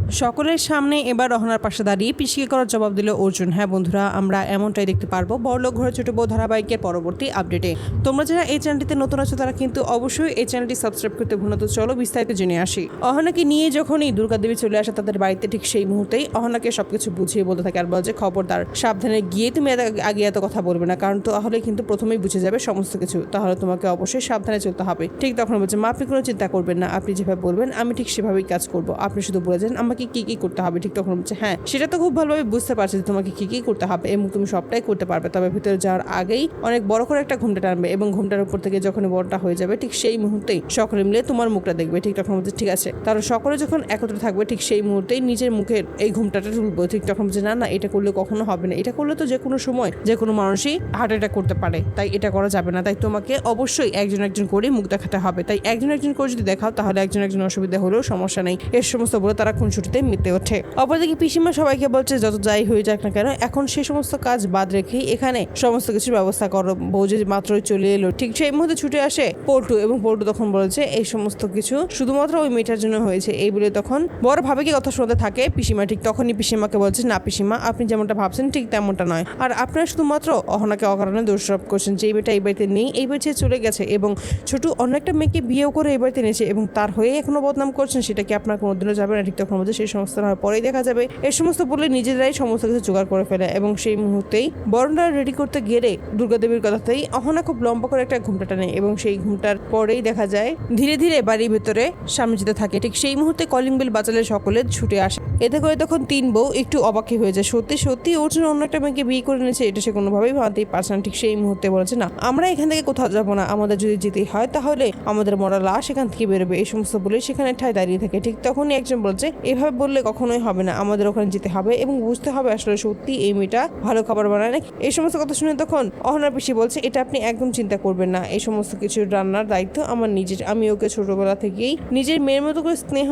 সকলের সামনে এবার অহনার পাশে দাঁড়িয়ে পিছিয়ে করার জবাব দিল অর্জুন। হ্যাঁ বন্ধুরা, আমরা এমনটাই দেখতে পারবো বড়লোক ঘরে ছোট বউ ধারাবাহিকের পরবর্তী আপডেটে। তোমরা যারা এই চ্যানেলটিতে নতুন আছো তারা কিন্তু অবশ্যই এই চ্যানেলটি সাবস্ক্রাইব করতে ভুলো। তো চলো বিস্তারিত জেনে আসি। অহনাকে নিয়ে যখনই দুর্গাদেবী চলে আসে তাদের বাড়িতে, ঠিক সেই মুহূর্তেই অহনাকে সবকিছু বুঝিয়ে বলতে থাকে আর বলে যে খবরদার, সাবধানে গিয়ে তুমি আগে এত কথা বলবে না, কারণ তাহলে কিন্তু প্রথমেই বুঝে যাবে সমস্ত কিছু, তাহলে তোমাকে অবশ্যই সাবধানে চলতে হবে। ঠিক তখন বলছে মা, আপনি কোনো চিন্তা করবেন না, আপনি যেভাবে বলবেন আমি ঠিক সেভাবেই কাজ করবো, আপনি শুধু বলেছেন আমাকে কি কি করতে হবে। ঠিক তখন বলছে হ্যাঁ, সেটা তো খুব ভালোভাবে বুঝতে পারছি যে তোমাকে কি কি করতে হবে এবং তুমি সবটাই করতে পারবে, তবে ভিতরে যাওয়ার আগেই অনেক বড় করে একটা ঘুমটা টানবে এবং ঘুমটার উপর থেকে যখন বড়টা হয়ে যাবে ঠিক সেই মুহূর্তেই সকলে মিলে তোমার মুখটা দেখবে। ঠিক তখন বলছে ঠিক আছে, তাহলে সকলে যখন একত্রে থাকবে ঠিক সেই মুহূর্তেই নিজের মুখের এই ঘুমটাটা তুলবো। ঠিক তখন বলছে না না, এটা করলে কখনো হবে না, এটা করলে তো যে কোনো সময় যে কোনো মানুষই হার্ট অ্যাটাক করতে পারে, তাই এটা করা যাবে না, তাই তোমাকে অবশ্যই একজন একজন করে মুখ দেখাতে হবে, তাই একজন একজন করে যদি দেখাও তাহলে একজন একজন অসুবিধা হলেও সমস্যা নেই। এর সমস্ত বলে তারা খুনসুটিতে মেতে ওঠে। অপরদিকে পিসিমা সবাইকে বলছে যত যাই হয়ে যাক না কেন এখন সে সমস্ত কাজ বাদ রেখেই এখানে সমস্ত কিছুর ব্যবস্থা করো। বউ যে মাত্রই চলে এলো, ঠিক সেই মুহূর্তে ছুটে আসে পল্টু এবং পল্টু তখন বলেছে এই সমস্ত কিছু শুধুমাত্র ওই মেয়েটার জন্য হয়েছে, এই বলে তখন বড় ভাবিকে কথা শুনতে থাকে পিসিমা। ঠিক তখনই পিসিমাকে বলছে না পিসিমা, আপনি যেমনটা ভাবছেন ঠিক তেমনটা নয়, আর আপনারা শুধুমাত্র অহনাকে অকারণে দোষারোপ করছেন যে এই মেয়েটা এই বাড়িতে নেই, এই বাড়িতে চলে গেছে এবং ছোট অন্য একটা মেয়েকে বিয়েও করে এই বাড়িতে এনেছে এবং তার হয়ে এখনো বদনাম করছেন, সেটা কি আপনার কোনোদিনও যাবে না। ঠিক তখন বলছে সেই সমস্ত নয়, পরেই দেখা যাবে। এই সমস্ত বলে নিজেরাই সমস্ত কিছু জোগাড় করে ফেলে এবং সেই মুহূর্তেই বরণটা রেডি করতে গেলে দুর্গাদেবীর কথাতেই অহনা খুব লম্বা করে একটা ঘুমটা টানে এবং সেই ঘুমটার পরেই দেখা যায় ধীরে ধীরে বাড়ির ভেতরে সামনে যেতে থাকে। ঠিক সেই মুহূর্তে কলিং বেল বাজালে সকলে ছুটে আসে। এতে করে তখন তিন বউ একটু অবাকই হয়ে যায়, সত্যি সত্যি অর্জুন অন্য একটা মেয়েকে বিয়ে করে নিয়েছে, এটা সে কোনোভাবেই ভাবতেই পারছে না। ঠিক সেই মুহূর্তে বলেছে না, আমরা এখান থেকে কোথাও যাবো না, আমাদের যদি যেতেই হয় তাহলে আমাদের মরা লাশ এখান থেকে বেরোবে, এই সমস্ত বলে সেখানে ঠায় দাঁড়িয়ে থাকে। ঠিক তখনই একজন বলছে এভাবে বললে কখনোই হবে না, আমাদের ওখানে যেতে হবে এবং বুঝতে হবে আসলে সত্যি এই মেয়েটা ভালো খাবার বানায় না। এই সমস্ত কথা শুনে তখন অহনার পিসি বলছে এটা আপনি একদম চিন্তা করবেন না, এই সমস্ত কিছু রান্নার দায়িত্ব আমার নিজের, আমি ওকে ছোটবেলা থেকেই নিজের মেয়ের মতো করে স্নেহ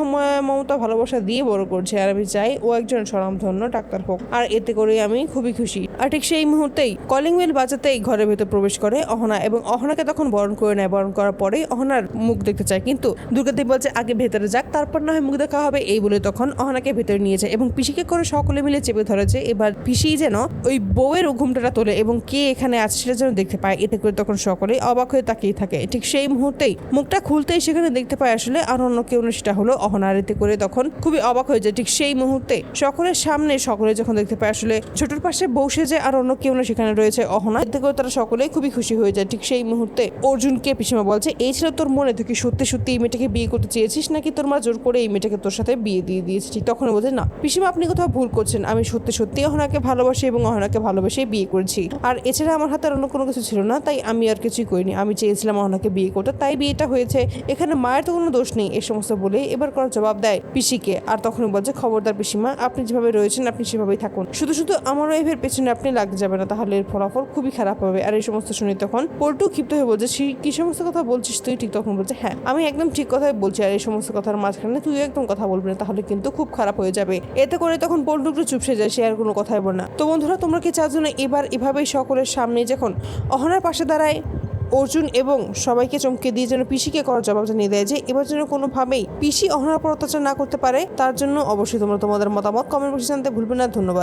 মমতা ভালোবাসা দিয়ে বড় করছে, আর আমি চাই ও একজন স্বনামধন্য ডাক্তার হোক, আর এতে করে আমি খুবই খুশি। আর ঠিক সেই মুহূর্তেই কলিং বেল বাজাতেই ঘরের ভেতর প্রবেশ করে অহনা এবং অহনাকে তখন বরণ করে নেয়। বরণ করার পরে অহনার মুখ দেখতে চায়, কিন্তু দুর্গাদেবী বলছে আগে ভেতরে যাক, তারপর না হয় মুখ দেখা হবে, এই বলে তখন অহনাকে ভেতরে নিয়ে যায় এবং পিসিকে করে সকলে মিলে চেপে ধরেছে। এবার পিসি যেন ওই বউয়ের ঘুমটাটা তোলে এবং কে এখানে আছে সেটা যেন দেখতে পায়, এতে করে তখন সকলেই অবাক হয়ে তাকিয়ে থাকে। ঠিক সেই মুহূর্তেই মুখটা খুলতেই সেখানে দেখতে পায় আসলে আর অন্য কেউ না, সেটা হলো অহনার। এতে করে তখন খুবই অবাক হয়ে যায়। ঠিক সেই মুহূর্তে সকলের সামনে সকলে যখন দেখতে পায় আসলে ছোটর পাশে বসে যে আর অন্য কেউ না সেখানে রয়েছে অহনা, এতে করে তারা সকলেই খুবই খুশি হয়ে যায়। ঠিক সেই মুহূর্তে অর্জুনকে পিসিমা বলছে এই ছিল তোর মনে, তুই কি সত্যি সত্যি এই মেয়েটাকে বিয়ে করতে চেয়েছিস নাকি তোর মা জোর করে এই মেয়েটাকে তোর সাথে বিয়ে দিয়ে দিয়েছে। ঠিক তখন বলছে না পিসিমা, আপনি কোথাও ভুল করছেন, আমি সত্যি সত্যি অহনাকে ভালোবাসি এবং অহনাকে ভালোবেসে বিয়ে করেছি, আর এছাড়া আমার হাতে অন্য কোনো কিছু ছিল না, তাই আমি আর কিছুই করিনি, আমি চেয়েছিলাম অহনাকে বিয়ে করতে, তাই বিয়েটা হয়েছে, এখানে মায়ের তো কোনো দোষ নেই। এই সমস্ত বলে এবার করার জবাব দেয় পিসিকে। আর তখনই বলছে খবরদার পিসিমা, আপনি যেভাবে রয়েছেন আপনি সেভাবেই থাকুন, শুধু শুধু আমার ওয়াইফের পেছনে আপনি লাগতে যাবেন না, তাহলে এর ফলাফল খুবই খারাপ হবে। আর এই সমস্ত শুনে তখন পল্টু ক্ষিপ্ত হয়ে বলছে কি সমস্ত কথা বলছিস তুই। ঠিক তখন বলছে হ্যাঁ, আমি একদম ঠিক কথাই বলছি, আর এই সমস্ত কথার মাঝখানে তুই একদম কথা বলবি না, তাহলে কিন্তু খুব খারাপ হয়ে যাবে। এতে করে তখন পল্টু একটু চুপসে যায়, সে আর কোনো কথাই বলে না। তো বন্ধুরা, তোমরা কি চাও জন্য এবার এভাবেই সকলের সামনে যখন অহনার পাশে দাঁড়ায় অর্জুন এবং সবাইকে চমকে দিয়ে যেন পিসিকে করার জবাব জানিয়ে দেয় যে এবার যেন কোনোভাবেই পিসি অহনার উপর অত্যাচার না করতে পারে, তার জন্য অবশ্যই তোমরা তোমাদের মতামত কমেন্ট বক্সে জানাতে ভুলবে না। ধন্যবাদ।